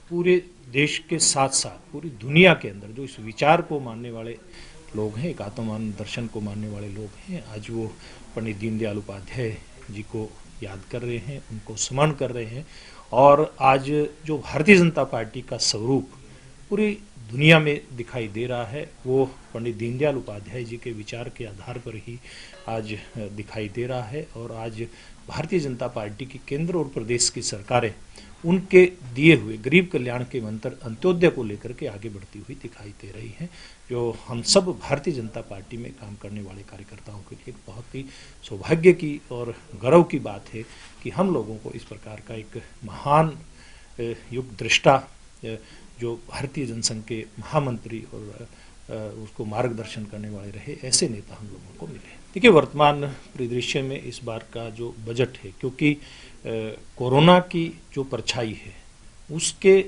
पूरे देश के साथ साथ पूरी दुनिया के अंदर जो इस विचार को मानने वाले लोग हैं, एक आत्ममान दर्शन को मानने वाले लोग हैं, आज वो पंडित दीनदयाल उपाध्याय जी को याद कर रहे हैं, उनको स्मरण कर रहे हैं। और आज जो भारतीय जनता पार्टी का स्वरूप पूरी दुनिया में दिखाई दे रहा है, वो पंडित दीनदयाल उपाध्याय जी के विचार के आधार पर ही आज दिखाई दे रहा है। और आज भारतीय जनता पार्टी की केंद्र और प्रदेश की सरकारें उनके दिए हुए गरीब कल्याण के मंत्र अंत्योदय को लेकर के आगे बढ़ती हुई दिखाई दे रही हैं, जो हम सब भारतीय जनता पार्टी में काम करने वाले कार्यकर्ताओं के लिए बहुत ही सौभाग्य की और गर्व की बात है कि हम लोगों को इस प्रकार का एक महान युग दृष्टा, जो भारतीय जनसंघ के महामंत्री और उसको मार्गदर्शन करने वाले रहे, ऐसे नेता हम लोगों को मिले। देखिए, वर्तमान परिदृश्य में इस बार का जो बजट है, क्योंकि कोरोना की जो परछाई है उसके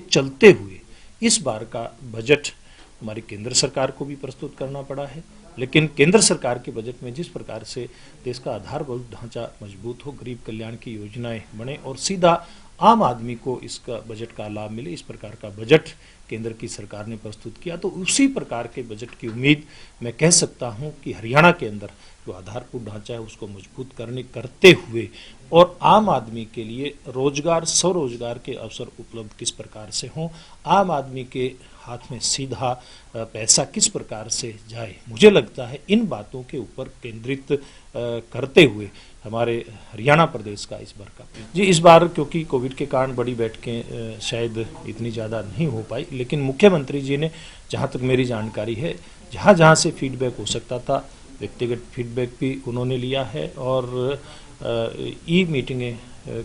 चलते हुए इस बार का बजट हमारी केंद्र सरकार को भी प्रस्तुत करना पड़ा है। लेकिन केंद्र सरकार के बजट में जिस प्रकार से देश का आधारभूत ढांचा मजबूत हो, गरीब कल्याण की योजनाएं बने और सीधा आम आदमी को इसका बजट का लाभ मिले, इस प्रकार का बजट केंद्र की सरकार ने प्रस्तुत किया। तो उसी प्रकार के बजट की उम्मीद मैं कह सकता हूं कि हरियाणा के अंदर जो आधारभूत ढांचा है उसको मजबूत करते हुए और आम आदमी के लिए रोजगार, स्वरोजगार के अवसर उपलब्ध किस प्रकार से हों, आम आदमी के हाथ में सीधा पैसा किस प्रकार से जाए, मुझे लगता है इन बातों के ऊपर केंद्रित करते हुए हमारे हरियाणा प्रदेश का इस बार का जी, इस बार क्योंकि कोविड के कारण बड़ी बैठकें शायद इतनी ज़्यादा नहीं हो पाई, लेकिन मुख्यमंत्री जी ने, जहाँ तक मेरी जानकारी है, जहाँ जहाँ से फीडबैक हो सकता था व्यक्तिगत फीडबैक भी उन्होंने लिया है और ई मीटिंगें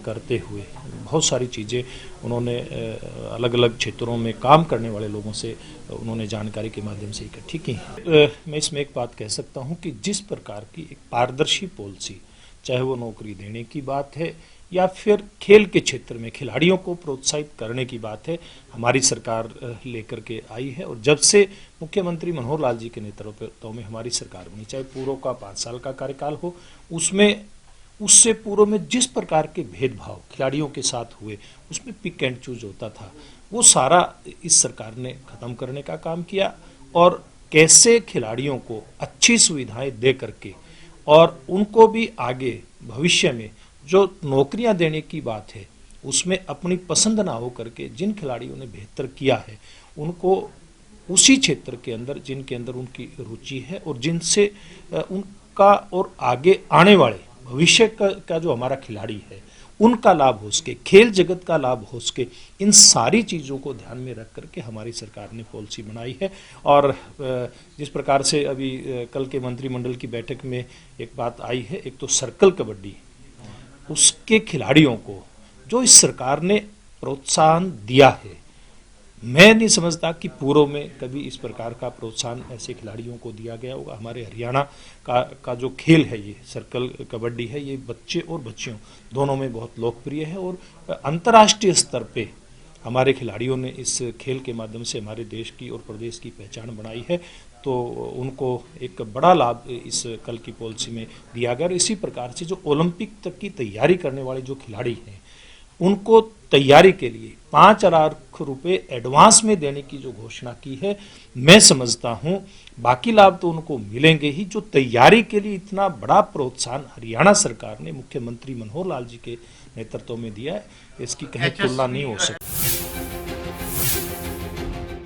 करते हुए बहुत सारी चीज़ें उन्होंने अलग अलग क्षेत्रों में काम करने वाले लोगों से उन्होंने जानकारी के माध्यम से इकट्ठी की है। मैं इसमें एक बात कह सकता हूं कि जिस प्रकार की एक पारदर्शी पॉलिसी, चाहे वो नौकरी देने की बात है या फिर खेल के क्षेत्र में खिलाड़ियों को प्रोत्साहित करने की बात है, हमारी सरकार लेकर के आई है। और जब से मुख्यमंत्री मनोहर लाल जी के नेतृत्व में हमारी सरकार बनी, चाहे पूर्व का 5 साल का कार्यकाल हो, उससे पूर्व में जिस प्रकार के भेदभाव खिलाड़ियों के साथ हुए, उसमें पिक एंड चूज होता था, वो सारा इस सरकार ने खत्म करने का काम किया। और कैसे खिलाड़ियों को अच्छी सुविधाएं दे करके और उनको भी आगे भविष्य में जो नौकरियां देने की बात है उसमें अपनी पसंद ना हो करके जिन खिलाड़ियों ने बेहतर किया है उनको उसी क्षेत्र के अंदर जिनके अंदर उनकी रुचि है और जिनसे उनका और आगे आने वाले भविष्य का जो हमारा खिलाड़ी है उनका लाभ हो सके, खेल जगत का लाभ हो सके, इन सारी चीज़ों को ध्यान में रख करके हमारी सरकार ने पॉलिसी बनाई है। और जिस प्रकार से अभी कल के मंत्रिमंडल की बैठक में एक बात आई है, एक तो सर्कल कबड्डी, उसके खिलाड़ियों को जो इस सरकार ने प्रोत्साहन दिया है, मैं नहीं समझता कि पूर्व में कभी इस प्रकार का प्रोत्साहन ऐसे खिलाड़ियों को दिया गया होगा। हमारे हरियाणा का जो खेल है, ये सर्कल कबड्डी है, ये बच्चे और बच्चियों दोनों में बहुत लोकप्रिय है और अंतर्राष्ट्रीय स्तर पे हमारे खिलाड़ियों ने इस खेल के माध्यम से हमारे देश की और प्रदेश की पहचान बनाई है। तो उनको एक बड़ा लाभ इस कल की पॉलिसी में दिया गया। और इसी प्रकार से जो ओलंपिक तक की तैयारी करने वाले जो खिलाड़ी हैं, उनको तैयारी के लिए 5 लाख रुपए एडवांस में देने की जो घोषणा की है, मैं समझता हूं बाकी लाभ तो उनको मिलेंगे ही। जो तैयारी के लिए इतना बड़ा प्रोत्साहन हरियाणा सरकार ने मुख्यमंत्री मनोहर लाल जी के नेतृत्व में दिया है, इसकी कहीं तुलना नहीं हो सकती।